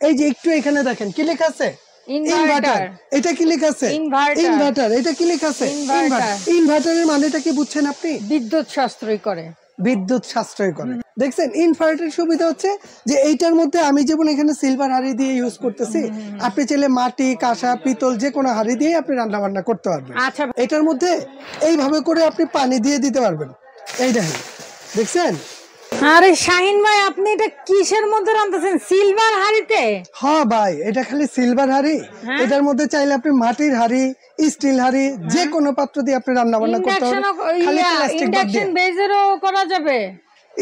এই যে একটু এখানে দেখেন কি লেখা আছে ইনভার্টার। এটা কি লেখা আছে ইনভার্টার। এটা কি লেখা আছে ইনভার্টার। ইনভার্টারের মানেটা কি বুঝছেন আপনি? বিদ্যুৎ সাশ্রয় করে। বিদ্যুৎ সাশ্রয় করে। দেখছেন ইনভার্টারের সুবিধা হচ্ছে যে এইটার মধ্যে আমি যেমন এখানে সিলভার হাঁড়ি দিয়ে ইউজ করতেছি, আপনি চাইলে মাটি, কাঁসা, পিতল যে কোনো হাঁড়ি দিয়ে আপনি রান্না বান্না করতে পারবেন। আচ্ছা, এটার মধ্যে এইভাবে করে আপনি পানি দিয়ে দিতে পারবেন। এই দেখেন, দেখছেন? আরে শাহিন ভাই, আপনি এটা কিসের মধ্যে রান্নাতেছেন? সিলভার হাঁড়িতে? হ্যাঁ ভাই, এটা খালি সিলভার হাঁড়ি। এটার মধ্যে চাইলে আপনি মাটির হাঁড়ি, স্টিল হাঁড়ি, যে কোনো পাত্র দিয়ে আপনি রান্না বান্না করতে পারবেন। খালি প্লাস্টিক বাদ দিয়ে। ইন্ডাকশন বেজেরও করা যাবে।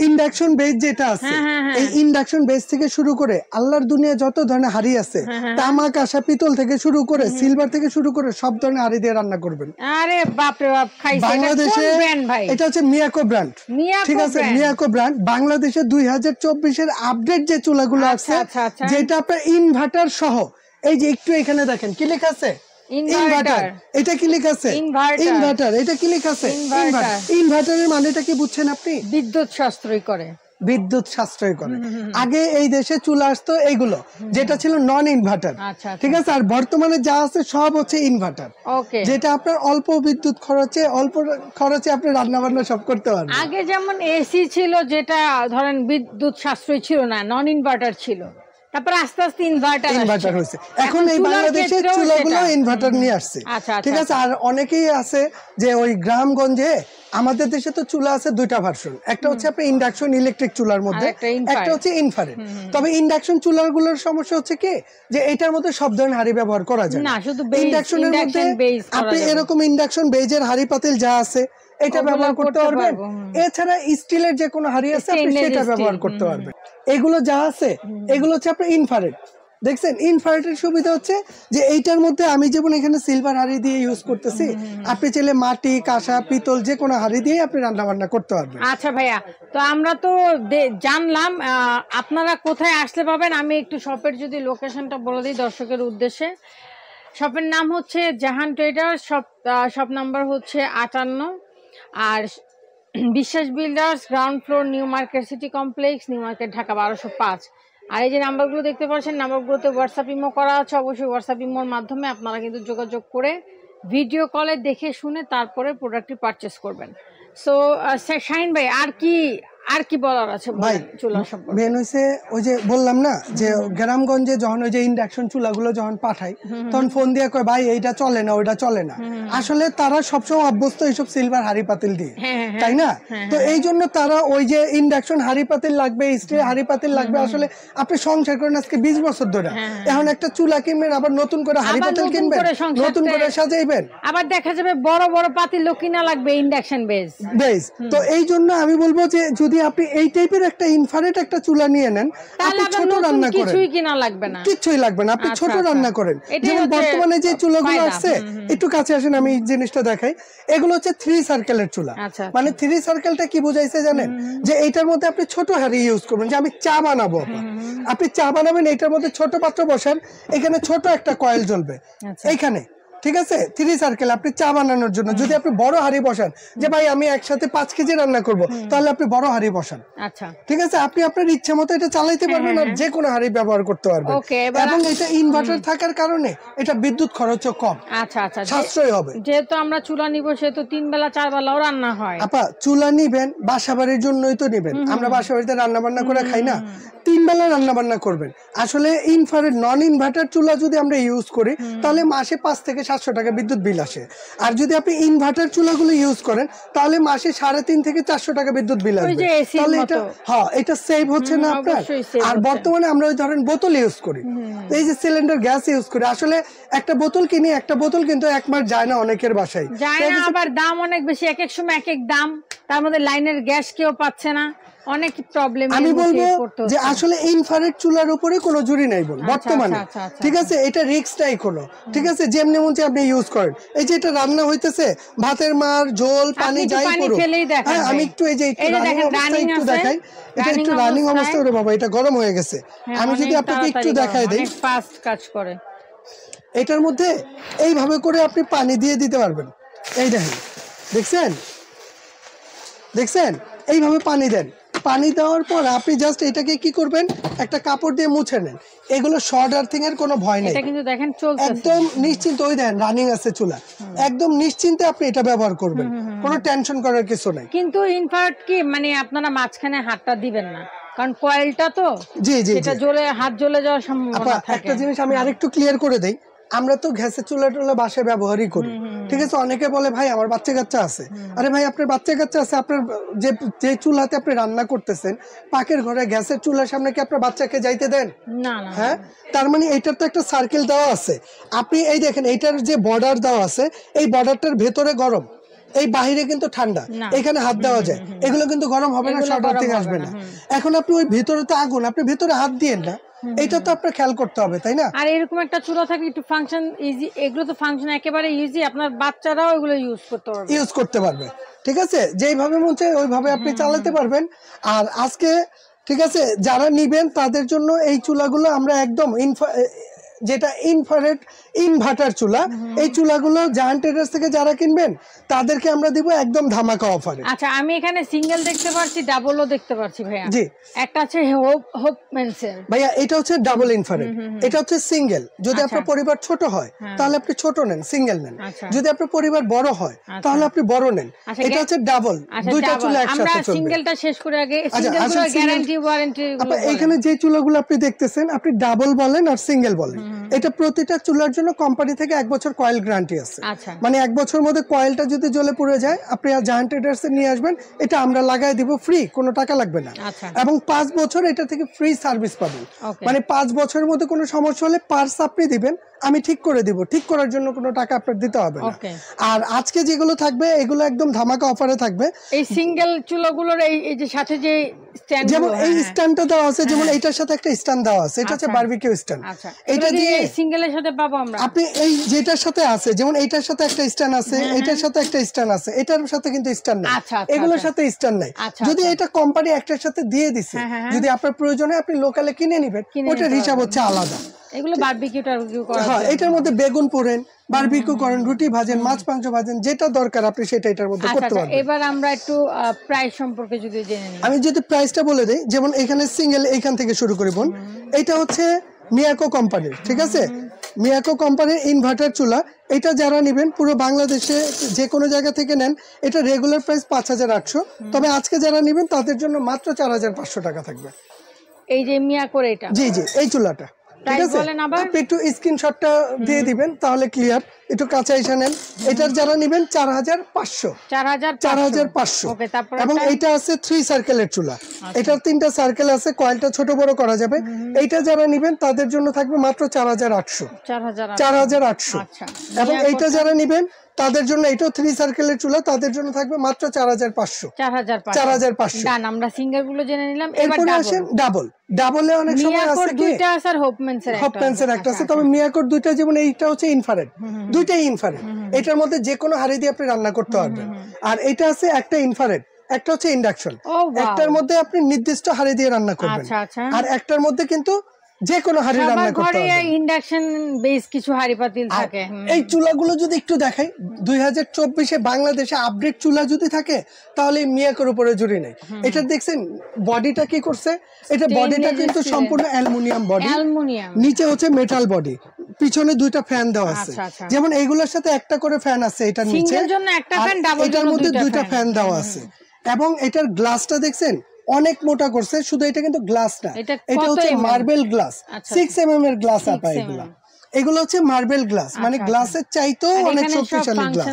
ইন্ডাকশন বেস যেটা আছে, এই ইন্ডাকশন বেস থেকে শুরু করে আল্লাহর দুনিয়া যত ধরনের হাঁড়ি আছে, তামা, কাঁসা, পিতল থেকে শুরু করে সিলভার থেকে শুরু করে সব ধরনের হাঁড়ি দিয়ে রান্না করবেন। আরে বাপ রে বাপ, খাইছে। বাংলাদেশে ভাই এটা হচ্ছে মিয়াকো ব্র্যান্ড। ঠিক আছে, মিয়াকো ব্র্যান্ড। বাংলাদেশে 2024 এর আপডেট যে চুলাগুলো আছে, যেটা আপনার ইনভার্টার সহ, এই যে একটু এখানে দেখেন কি লেখা আছে ইনভার্টার। এটা কি লেখা আছে ইনভার্টার। এটা কি লেখা আছে ইনভার্টার। ইনভার্টারের মানেটা কি বুঝছেন আপনি? বিদ্যুৎ সাশ্রয় করে। বিদ্যুৎ সাশ্রয় করে। আগে এই দেশে চুলা আসতো এইগুলো, যেটা ছিল নন ইনভার্টার। ঠিক আছে, আর বর্তমানে যা আছে সব হচ্ছে ইনভার্টার, যেটা আপনার অল্প বিদ্যুৎ খরচে, অল্প খরচে আপনি রান্না বান্না সব করতে পারবেন। আগে যেমন এসি ছিল, যেটা ধরেন বিদ্যুৎ সাশ্রয় ছিল না, নন ইনভার্টার ছিল। তারপর আস্তে আস্তে ইনভার্টার হয়েছে। এখন এই বাংলাদেশে চুলাগুলো ইনভার্টার নিয়ে আসছে। ঠিক আছে, আর অনেকেই আছে যে ওই গ্রামগঞ্জে, আমাদের দেশে তো চুলা আছে দুইটা ভার্সন, একটা হচ্ছে আপনার ইন্ডাকশন ইলেকট্রিক চুলার মধ্যে, একটা হচ্ছে ইনফ্রারেড। তবে ইন্ডাকশন চুলাগুলোর সমস্যা হচ্ছে কি, যে এটার মধ্যে সব ধরনের হাঁড়ি ব্যবহার করা যায় না। ইন্ডাকশনের মধ্যে আপনি এরকম ইন্ডাকশন বেজের হাঁড়ি পাতিল যা আছে এটা ব্যবহার করতে পারবেন। এছাড়া স্টিলের যে কোনো হাঁড়ি আছে আপনি সেটা ব্যবহার করতে পারবেন। এগুলো যা আছে এগুলো হচ্ছে আপনার ইনফ্রারেড। দেখছেন, ইনফ্রারেডের সুবিধা হচ্ছে যে এইটার মধ্যে আমি যেমন এখানে সিলভার হাঁড়ি দিয়ে ইউজ করতেছি, আপনি চাইলে মাটি, কাঁসা, পিতল যে কোনো হাঁড়ি দিয়ে আপনি রান্না বান্না করতে পারবেন। আচ্ছা ভাইয়া, তো আমরা তো জানলাম আপনারা কোথায় আসতে পাবেন। আমি একটু শপের যদি লোকেশনটা বলে দিই দর্শকের উদ্দেশ্যে। শপের নাম হচ্ছে জাহান ট্রেডার্স, শপ নাম্বার হচ্ছে 58, আর বিশ্বাস builders, ground floor, new market city complex, new market, Dhaka 1205। আর এই যে নাম্বারগুলো দেখতে পাচ্ছেন, নাম্বারগুলোতে হোয়াটসঅ্যাপ ইমো করা আছে। অবশ্যই হোয়াটসঅ্যাপ ইমোর মাধ্যমে আপনারা কিন্তু যোগাযোগ করে ভিডিও কলে দেখে শুনে তারপরে প্রোডাক্টটি পারচেস করবেন। সো শাহিন ভাই, আর কি বলার আছে ভাই চুলা সম্পর্কে? মেন হইছে ওই যে বললাম না, যে গ্রামগঞ্জে যখন ওই যে ইন্ডাকশন চুলাগুলো যখন পাঠাই, তখন ফোন দিয়ে কয় ভাই এইটা চলে না, ওইটা চলে না। আসলে তারা সবসময় অভ্যস্ত এইসব সিলভার হাঁড়ি পাতিল দিয়ে, তাই না? তো এই জন্য তারা ওই যে ইন্ডাকশন হাঁড়ি পাতিল লাগবে, স্টিল হাঁড়ি পাতিল লাগবে। আসলে আপনি সংসার করেন আজকে 20 বছর ধরে, এখন একটা চুলা কিনবেন, আবার নতুন করে হাঁড়ি পাতিল কিনবেন, নতুন করে সাজাইবেন, আবার দেখা যাবে বড় বড় পাতিল কিনা লাগবে ইন্ডাকশন বেজ। তো এই জন্য আমি বলবো যে যদি আপনি এই টাইপের একটা ইনফ্রারেড একটা চুলা নিয়ে নেন, আপনি ছোট রান্না করেন, কিছুই কিনা লাগবে না, কিছুই লাগবে না, আপনি ছোট রান্না করেন। যেমন বর্তমানে যে চুলাগুলো আসছে, একটু কাছে আসেন আমি জিনিসটা দেখাই। এগুলো হচ্ছে 3 সার্কেলের চুলা। মানে 3 সার্কেলটা কি বোঝাইছে জানেন? যে এইটার মধ্যে আপনি ছোট হাঁড়ি ইউজ করবেন, যে আমি চা বানাবো, আপনি চা বানাবেন, এইটার মধ্যে ছোট পাত্র বসান, এখানে ছোট একটা কয়েল জ্বলবে এইখানে। ঠিক আছে, 3 সার্কেল আপনি চা বানানোর জন্য। যদি আপনি বড় হাঁড়ি বসান, যে ভাই আমি একসাথে 5 কেজি রান্না করব, তাহলে আপনি বড় হাঁড়ি বসান। আচ্ছা, ঠিক আছে, আপনি আপনার ইচ্ছা মতো এটা চালাইতে পারবেন, আর যে কোনো হাঁড়ি ব্যবহার করতে পারবেন। এবং এটা ইনভার্টার থাকার কারণে এটা বিদ্যুৎ খরচও কম। আচ্ছা আচ্ছা, সাশ্রয় হবে। যেহেতু আমরা চুলা নিব, সেহেতু 3 বেলা 4 বেলাও রান্না হয়। আপা চুলা নিবেন বাসা বাড়ির জন্যই তো নিবেন, আমরা বাসা বাড়িতে রান্না বান্না করে খাই না, 3 বেলা রান্না বান্না করবেন। আসলে ইনফ্রারেড নন ইনভার্টার চুলা যদি আমরা ইউজ করি, তাহলে মাসে 5 থেকে 700 টাকা বিদ্যুৎ বিল আসে। আর যদি আপনি ইনভার্টার চুলাগুলো ইউজ করেন, তাহলে মাসে 3.5 থেকে 400 টাকা বিদ্যুৎ বিল আসবে। তাহলে এটা সেভ হচ্ছে না আপনার? আর বর্তমানে আমরা ওই ধরেন বোতল ইউজ করি, এই যে সিলিন্ডার গ্যাস ইউজ করি, আসলে একটা বোতল কিনি, একটা বোতল কিন্তু 1 মাস যায় না অনেকের বাসায়, যায় না। আবার দাম অনেক বেশি, এক এক সময় এক এক দাম, তার মধ্যে লাইনের গ্যাস কেউ পাচ্ছে না, অনেক প্রবলেম। আমি বলবো যে আসলে ইনফ্রারেড চুলার উপরে কোনো জুরি নাই বর্তমানে। ঠিক আছে, এটা রিস্ক নাই কোনো। ঠিক আছে, যেমনি মন চায় আপনি ইউজ করেন। এই যে এটা রান্না হইতেছে, ভাতের মার, ঝোল, পানি যাই করুন, হ্যাঁ আমি একটু এই যে একটু দেখাই, এটা একটু রানিং অবস্থা। ওরে বাবা, এটা গরম হয়ে গেছে। আমি যদি আপনাকে একটু দেখাই দেই, ফাস্ট কাজ করে। এটার মধ্যে এইভাবে করে আপনি পানি দিয়ে দিতে পারবেন। এই দেখেন, দেখছেন, এইভাবে পানি দেন, পানি দেওয়ার পর আপনি জাস্ট এটাকে কি করবেন, একটা কাপড় দিয়ে মুছে নেন। এগুলো শর্ট আর্থিং এর কোনো ভয় নেই, এটা কিন্তু দেখেন চলছে একদম নিশ্চিন্ত। ওই দেন রানিং আছে চুলা, একদম নিশ্চিন্তে আপনি এটা ব্যবহার করবেন, কোনো টেনশন করার কিছু নাই। কিন্তু ইনফ্যাক্ট কি মানে আপনারা মাঝখানে হাতটা দিবেন না, কারণ কয়েলটা তো জি জি এটা জ্বলে হাত জ্বলে যাওয়ার সম্ভাবনা থাকে। একটা জিনিস আমি আরেকটু ক্লিয়ার করে দেই, আমরা তো গ্যাসের চুলা টুলা বাসায় ব্যবহারই করি, ঠিক আছে। অনেকে বলে ভাই আমার বাচ্চা কাচ্চা আছে, আরে ভাই আপনার বাচ্চা কাচ্চা আছে, আপনার যে চুলাতে আপনি রান্না করতেছেন পাকের ঘরে গ্যাসের চুলার সামনে কি আপনার বাচ্চাকে যাইতে দেন? না না। হ্যাঁ, তার মানে এইটার তো একটা সার্কেল দেওয়া আছে। আপনি এই দেখেন এইটার যে বর্ডার দেওয়া আছে, এই বর্ডারটার ভেতরে গরম, এই বাহিরে কিন্তু ঠান্ডা, এখানে হাত দেওয়া যায়, এগুলো কিন্তু গরম হবে না, শর্ট আর্থিং আসবে না। এখন আপনি ওই ভিতরে তো আগুন, আপনি ভিতরে হাত দিয়েন না, এটা তো আপনার খেয়াল করতে হবে, তাই না? আর এরকম একটা চুলা থাকলে একটু ফাংশন ইজি, এগুলো তো ফাংশন একেবারে ইজি, আপনার বাচ্চারাও এগুলো ইউজ করতে পারবে, ঠিক আছে। যেইভাবে মন চায় ওইভাবে আপনি চালাতে পারবেন। আর আজকে ঠিক আছে, যারা নিবেন তাদের জন্য এই চুলাগুলো আমরা একদম যেটা ইনফ্রারেড ইনভার্টার চুলা, এই চুলাগুলো জায়ান্ট ট্রেডার্স থেকে যারা কিনবেন তাদেরকে আমরা দিব একদম ধামাকা অফারে। আচ্ছা, আমি এখানে সিঙ্গেল দেখতে পাচ্ছি, ডাবলও দেখতে পাচ্ছি ভাইয়া। জি, একটা আছে হোপ মেন্সের ভাইয়া, এটা হচ্ছে ডাবল ইনফ্রারেড, এটা হচ্ছে সিঙ্গেল। যদি আপনার পরিবার ছোট হয় তাহলে আপনি ছোট নেন, সিঙ্গেল নেন। যদি আপনার পরিবার বড় হয় তাহলে আপনি বড় নেন। এটা হচ্ছে ডাবল, দুইটা চুলা একসাথে চলবে। আমরা সিঙ্গেলটা শেষ করে আগে সিঙ্গেলগুলোর গ্যারান্টি ওয়ারেন্টি গুলো এখানে যে চুলাগুলো আপনি দেখতেছেন, আপনি ডাবল বলেন আর সিঙ্গেল বলেন, এটা প্রতিটা চুলার জন্য কোম্পানি থেকে 1 বছর কয়েল গ্যারান্টি আছে। মানে 1 বছরের মধ্যে কয়েলটা যদি জ্বলে পুড়ে যায় আপনি জায়ান্ট ট্রেডার্স এ নিয়ে আসবেন, এটা আমরা লাগাই দিব ফ্রি, কোনো টাকা লাগবে না। এবং 5 বছর এটা থেকে ফ্রি সার্ভিস পাবেন। মানে 5 বছরের মধ্যে কোনো সমস্যা হলে পার্টস আপনি দিবেন, আমি ঠিক করে দিব, ঠিক করার জন্য কোনো টাকা আপনার দিতে হবে না। আর আজকে যেগুলো থাকবে এগুলো একদম ধামাকা অফারে থাকবে। এই সিঙ্গেল চুলাগুলোর এই যে সাথে যে স্ট্যান্ড, যেমন এই স্ট্যান্ডটা দেওয়া আছে, যেমন এটার সাথে একটা স্ট্যান্ড দেওয়া আছে, এটা হচ্ছে বারবিকিউ স্ট্যান্ড। এটা দিয়ে সিঙ্গেলের সাথে পাবো আমরা। আপনি এই যেটার সাথে আছে, যেমন এইটার সাথে একটা স্ট্যান্ড আছে, এটার সাথে একটা স্ট্যান্ড আছে, এটার সাথে কিন্তু স্ট্যান্ড নাই, এগুলোর সাথে স্ট্যান্ড নাই। যদি এটা কোম্পানি একটার সাথে দিয়ে দিছে, যদি আপনার প্রয়োজনে আপনি লোকালে কিনে নিবেন, ওটার হিসাব হচ্ছে আলাদা। এগুলো বারবিকিউ টারবিকিউ করা, হ্যাঁ, এটার মধ্যে বেগুন পোড়েন, বারবিকিউ করেন, রুটি ভাজেন, মাছ মাংস ভাজেন, যেটা দরকার আপনি সেটা এটার মধ্যে করতে পারবেন। এবার আমরা একটু প্রাইস সম্পর্কে যদি জেনে নিই। আমি যদি প্রাইসটা বলে দেই, যেমন এখানে সিঙ্গেল এইখান থেকে শুরু করি বোন, এটা হচ্ছে মিয়াকো কোম্পানির, ঠিক আছে। মিয়াকো কোম্পানির ইনভার্টার চুলা, এটা যারা নেবেন পুরো বাংলাদেশে যে কোনো জায়গা থেকে নেন, এটা রেগুলার প্রাইস 5800, তবে আজকে যারা নেবেন তাদের জন্য মাত্র 4500 টাকা থাকবে। এই যে মিয়াকোর এটা, জি জি, এই চুলাটা, ঠিক আছে। আপনি একটু স্ক্রিনশটটা দিয়ে দিবেন তাহলে ক্লিয়ার, একটু কাছে এসে নেন। এটার যারা নেবেন 4500, এবং এইটা আছে 3 সার্কেলের চুলা, এটার 3টা সার্কেল আছে, কয়েলটা ছোট বড় করা যাবে। এইটা যারা নেবেন তাদের জন্য থাকবে মাত্র 4800, এবং এইটা যারা নেবেন তাদের জন্য এটাও 3 সার্কেলের চুলা, তাদের জন্য থাকবে মাত্র 4500। ডান, আমরা সিঙ্গেল গুলো জেনে নিলাম। এরপর আসেন ডাবল। ডাবলে অনেক সময় আছে কি দুইটা আছে আর হোপমেন্সের একটা আছে, তবে মিয়াকোর দুইটা, যেমন এইটা হচ্ছে ইনফ্রারেড, দুইটাই ইনফ্রারেড, এটার মধ্যে যে কোনো হাড়ি দিয়ে আপনি রান্না করতে পারবেন। আর এটা আছে একটা ইনফ্রারেড, একটা হচ্ছে ইন্ডাকশন। একটার মধ্যে আপনি নির্দিষ্ট হাড়ি দিয়ে রান্না করবেন, আর একটার মধ্যে কিন্তু যে কোনো হাড়ি রান্না করতে পারবেন। ইন্ডাকশন বেস কিছু হাড়ি পাতিল থাকে। এই চুলাগুলো যদি একটু দেখাই, 2024-এ বাংলাদেশে আপডেট চুলা যদি থাকে তাহলে মিয়াকোর উপরে জুড়ি নেই। এটা দেখছেন বডিটা কি করছে, এটা বডিটা কিন্তু সম্পূর্ণ অ্যালুমিনিয়াম বডি, নিচে হচ্ছে মেটাল বডি, পিছনে 2টা ফ্যান দেওয়া আছে। যেমন এইগুলোর সাথে একটা করে ফ্যান আছে এটার নিচে, এটার মধ্যে 2টা ফ্যান দেওয়া আছে। এবং এটার গ্লাসটা দেখছেন অনেক মোটা করছে, শুধু এটা কিন্তু গ্লাস না, এটা হচ্ছে মার্বেল গ্লাস, 6 mm এর গ্লাস আপা। এগুলো হচ্ছে মার্বেল গ্লাস, মানে গ্লাসের চাইতেও অনেক শক্তিশালী গ্লাস।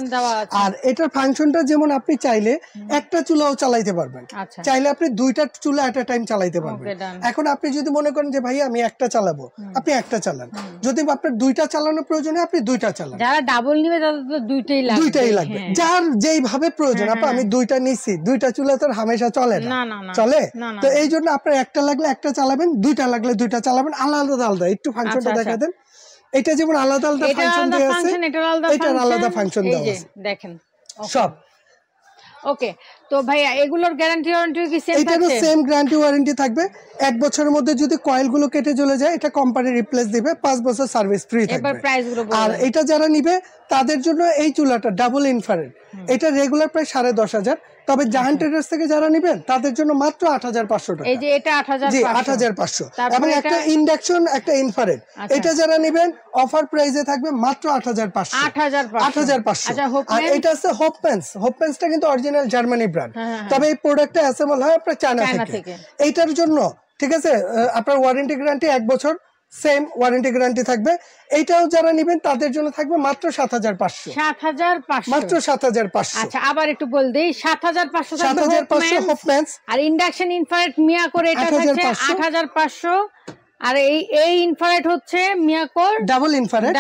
আর এটার ফাংশনটা যেমন আপনি চাইলে একটা চুলাও চালাইতে পারবেন, চাইলে আপনি 2টা চুলা এট আ টাইম চালাইতে পারবেন। এখন আপনি যদি মনে করেন যে ভাই আমি একটা চালাবো, আপনি একটা চালান। যদি আপনার 2টা চালানোর প্রয়োজন হয় আপনি 2টা চালান। যারা ডাবল নিবে তাদের তো দুইটাই লাগবে, যার যেইভাবে প্রয়োজন। আপা আমি 2টা নিছি, 2টা চুলা তো হামেশা চলে না, চলে। তো এই জন্য আপনার একটা লাগলে একটা চালাবেন, 2টা লাগলে 2টা চালাবেন, আলাদা আলাদা। একটু ফাংশনটা দেখা দেন। এটা যেমন আলাদা আলাদা ফাংশন দেয়া আছে, এটার আলাদা ফাংশন দেওয়া আছে, দেখেন সব। ওকে, তো ভাইয়া এগুলোর গ্যারান্টি ওয়ারেন্টি কি সেম থাকবে? এটারও সেম গ্যারান্টি ওয়ারেন্টি থাকবে। 1 বছরের মধ্যে যদি কয়েলগুলো কেটে চলে যায় এটা কোম্পানি রিপ্লেস দিবে, 5 বছর সার্ভিস ফ্রি থাকবে। এবার প্রাইসগুলো বলুন। আর এটা যারা নিবে তাদের জন্য এই চুলাটা ডাবল ইনফ্রারেড, এটা রেগুলার প্রায় 10,500, তবে জাহান ট্রেডার্স থেকে যারা নেবেন তাদের জন্য মাত্র 8500 টাকা। এই যে এটা 8500, জি 8500, এবং একটা ইন্ডাকশন একটা ইনফ্রারেড, এটা যারা নেবেন অফার প্রাইসে থাকবে মাত্র 8500। আর এটা আছে হোপ পেন্সটা কিন্তু অরিজিনাল জার্মানি ব্র্যান্ড, তবে এই প্রোডাক্টটা অ্যাসেম্বল হয় আপনার চায়না থেকে। এইটার জন্য ঠিক আছে আপনার ওয়ারেন্টি গ্যারান্টি 1 বছর, সেম ওয়ারেন্টি গ্যারান্টি থাকবে। এইটাও যারা নেবেন তাদের জন্য থাকবে মাত্র 7500। মাত্র 7500। আচ্ছা আবার একটু বল দেই, 7500 হোপম্যান্স। আর ইন্ডাকশন ইনফ্রারেড মিয়া করে এটা থাকছে 8500। আর এই ইনফ্রারেড হচ্ছে মিয়াকোর ডাবল ইনফ্রারেড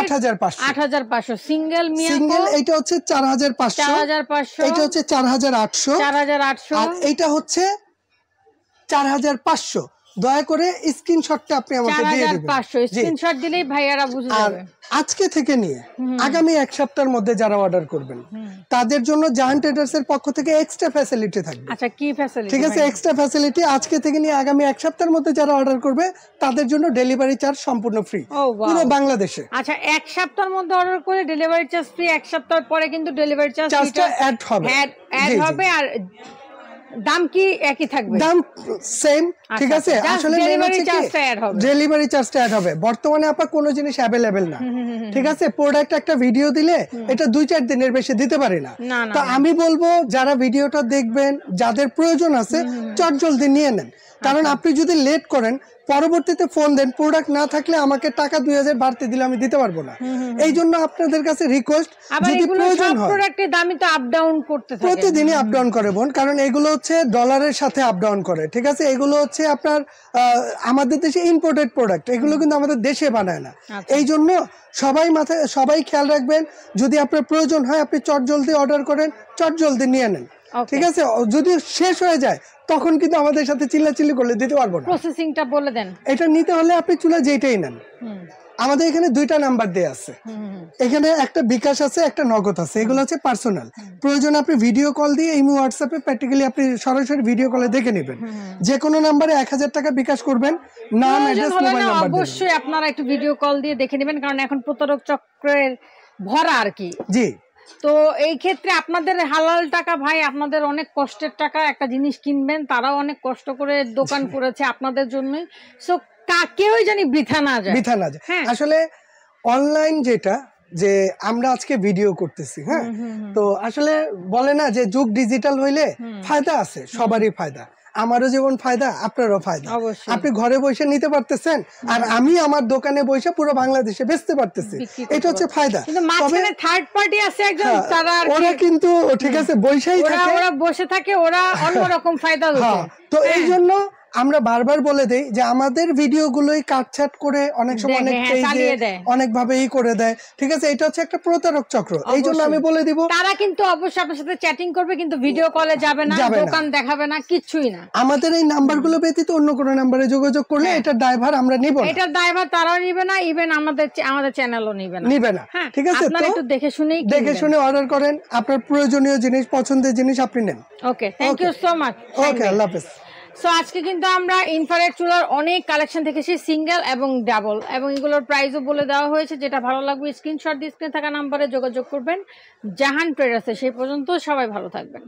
8500। সিঙ্গেল সিঙ্গেল এটা হচ্ছে 4500। এটা হচ্ছে 4800। আর এটা হচ্ছে 4500। দয়া করে স্ক্রিনশটটা আপনি আমাকে দিয়ে দিবেন। 4500 স্ক্রিনশট দিলেই ভাইয়ারা বুঝে যাবে। আজকে থেকে নিয়ে আগামী 1 সপ্তাহের মধ্যে যারা অর্ডার করবেন তাদের জন্য জাহান ট্রেডার্স এর পক্ষ থেকে এক্সট্রা ফ্যাসিলিটি থাকবে। আচ্ছা কি ফ্যাসিলিটি? ঠিক আছে, এক্সট্রা ফ্যাসিলিটি আজকে থেকে নিয়ে আগামী 1 সপ্তাহের মধ্যে যারা অর্ডার করবে তাদের জন্য ডেলিভারি চার্জ সম্পূর্ণ ফ্রি পুরো বাংলাদেশে। আচ্ছা 1 সপ্তাহের মধ্যে অর্ডার করে ডেলিভারি চার্জ ফ্রি, 1 সপ্তাহ পরে কিন্তু ডেলিভারি চার্জটা অ্যাড হবে। আর দাম কি একই থাকবে? দাম সেম। ঠিক আছে, আসলে ডেলিভারি চার্জটা অ্যাড হবে। ডেলিভারি চার্জটা অ্যাড হবে। বর্তমানে আপনার কোনো জিনিস अवेलेबल না। ঠিক আছে, প্রোডাক্ট একটা ভিডিও দিলে এটা 2-4 দিনের বেশি দিতে পারি না। তো আমি বলবো যারা ভিডিওটা দেখবেন, যাদের প্রয়োজন আছে চটজলদি নিয়ে নেন। কারণ আপনি যদি লেট করেন, পরবর্তীতে ফোন দেন, প্রোডাক্ট না থাকলে আমাকে টাকা 2000 বাড়তি দিলে আমি দিতে পারবো না। এই জন্য আপনাদের কাছে রিকোয়েস্ট, যদি প্রয়োজন হয়, প্রোডাক্টের দামই তো আপ ডাউন করতে থাকে, প্রতিদিনই আপ ডাউন করে বোন, কারণ এগুলো হচ্ছে ডলারের সাথে আপ ডাউন করে। ঠিক আছে, এগুলো হচ্ছে আপনার আমাদের দেশে ইম্পোর্টেড প্রোডাক্ট, এগুলো কিন্তু আমাদের দেশে বানায় না। এই জন্য সবাই খেয়াল রাখবেন, যদি আপনার প্রয়োজন হয় আপনি চটজলদি অর্ডার করেন, চটজলদি নিয়ে নেন। ঠিক আছে, যদি শেষ হয়ে যায় তখন কিন্তু আমাদের সাথে চিল্লাচিল্লি করলে দিতে পারবো না। প্রসেসিংটা বলে দেন। এটা নিতে হলে আপনি চুলা যেটাই নেন, আমাদের এখানে 2টা নাম্বার দেয়া আছে। এখানে একটা বিকাশ আছে, একটা নগদ আছে। এগুলো হচ্ছে পার্সোনাল। প্রয়োজন আপনি ভিডিও কল দিয়ে ইমো হোয়াটসঅ্যাপে প্র্যাকটিক্যালি আপনি সরাসরি ভিডিও কলে দেখে নেবেন। যে কোনো নাম্বারে 1000 টাকা বিকাশ করবেন, নাম অ্যাড্রেস মোবাইল নাম্বার দিবেন। অবশ্যই আপনারা একটু ভিডিও কল দিয়ে দেখে নেবেন, কারণ এখন প্রতারক চক্রের ভরা আর কি। জি, তো এই ক্ষেত্রে আপনাদের হালাল টাকা ভাই, আপনাদের অনেক কষ্টের টাকা, একটা জিনিস কিনবেন, তারাও অনেক কষ্ট করে দোকান করেছে আপনাদের জন্যই। সো কেউই জানি বৃথা না যায়। আসলে অনলাইন যেটা, যে আমরা আজকে ভিডিও করতেছি, হ্যাঁ, তো আসলে বলে না যে যুগ ডিজিটাল হইলে ফায়দা আছে, সবারই ফায়দা। আমারও যেমন ফায়দা, আপনারও ফায়দা। আপনি ঘরে বসে নিতে পারতেছেন, আর আমি আমার দোকানে বসে পুরো বাংলাদেশে বেচতে পারতেছি, এটা হচ্ছে ফায়দা। তবে থার্ড পার্টি আছে একজন, তারা ওরা কিন্তু ঠিক আছে বসেই থাকে, ওরা বসে থাকে, ওরা অন্যরকম ফায়দা লুটে। তো এই জন্য আমরা বারবার বলে দেই যে আমাদের ভিডিওগুলোই কাটছাট করে অনেক সময় অনেক পেজে অনেক ভাবে করে দেয়। ঠিক আছে, এটা হচ্ছে একটা প্রতারক চক্র। এই জন্য আমি বলে দিব, তারা কিন্তু অবশ্যই আপনার সাথে চ্যাটিং করবে, কিন্তু ভিডিও কলে যাবে না, দোকান দেখাবে না, কিছুই না। আমাদের এই নাম্বারগুলো ব্যতীত অন্য কোনো নাম্বারে যোগাযোগ করলে এটার ড্রাইভার আমরা নিব না। এটার ড্রাইভার তারাও নিবে না, ইভেন আমাদের চ্যানেলও নিবে না। ঠিক আছে, আপনারা একটু দেখে শুনে অর্ডার করেন, আপনার প্রয়োজনীয় জিনিস, পছন্দের জিনিস আপনি নেন। ওকে, থ্যাংক ইউ সো মাচ। ওকে, আল্লাহ হাফেজ। সো আজকে কিন্তু আমরা ইনফ্রারেড চুলার অনেক কালেকশন দেখেছি, সিঙ্গেল এবং ডাবল, এবং এগুলোর প্রাইসও বলে দেওয়া হয়েছে। যেটা ভালো লাগবে স্ক্রিনশট দিয়ে স্ক্রিনে থাকা নাম্বারে যোগাযোগ করবেন জাহান ট্রেডার্সে। সেই পর্যন্ত সবাই ভালো থাকবেন।